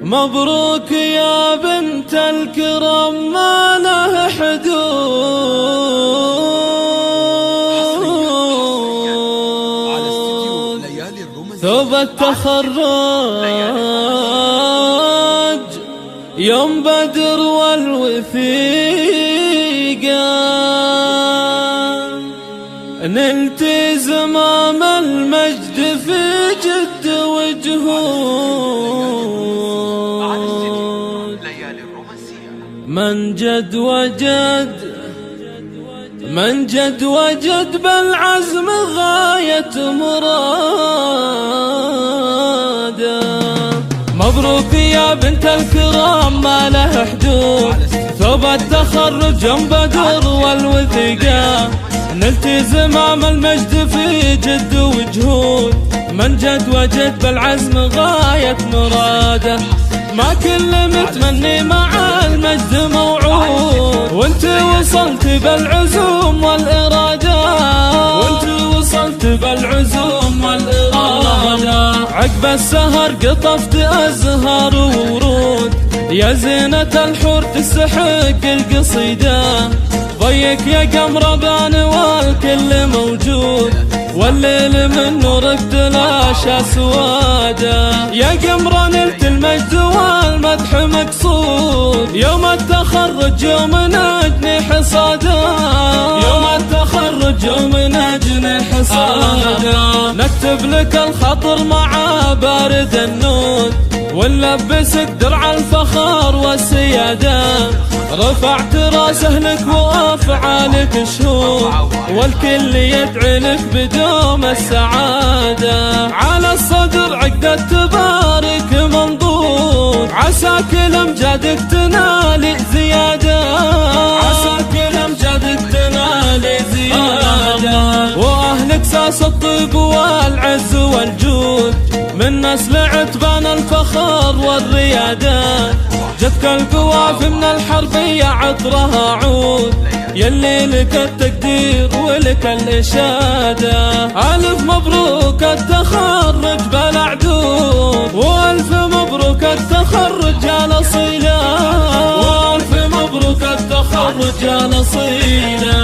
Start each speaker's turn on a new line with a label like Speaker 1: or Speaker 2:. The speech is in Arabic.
Speaker 1: مبروك يا بنت الكرم ما له حدود، ثوب التخرج يوم بدر والوثيقة، نلت زمام المجد في جد وجهود، من جد وجد بالعزم غاية مراده. مبروك يا بنت الكرام ما له حدود، ثوب التخرج يوم بدر والوثيقة، نلت زمام المجد في جد وجهود، من جد وجد بالعزم غاية مراده. ما كل متمني مع المجد موعود، وانت وصلت بالعزوم والإرادة، وانت وصلت بالعزوم والإرادة. عقب السهر قطفت أزهار وورود، يا زينة الحور تستحق القصيدة، ضيك يا قمر بان والكل موجود، والليل من نورك تلاشى سواده. يا قمر نلت المجد والمدح مقصود، يوم التخرج يوم نجني حصاده، يوم التخرج يوم نجني حصاده. نكتب لك الخطر مع بارد النود، ونلبسك درع الفخر والسيادة، رفعت راسه لك وافعالك شهود، والكل يدعي لك بدوم السعادة. على الصدر عقدة تبارك منضود، عساك لامجادك تنالي زيادة، عساك لامجادك تنالي زيادة. واهلك ساس الطيب والعز والجود، من نسل عتبان الفخر والريادة، جتك القوافي من الحربية عطرها عود، يلي لك التقدير ولك الإشادة. ألف مبروك التخرج بلا عدود، وألف مبروك التخرج يا الأصيلة، وألف مبروك التخرج يا الأصيلة.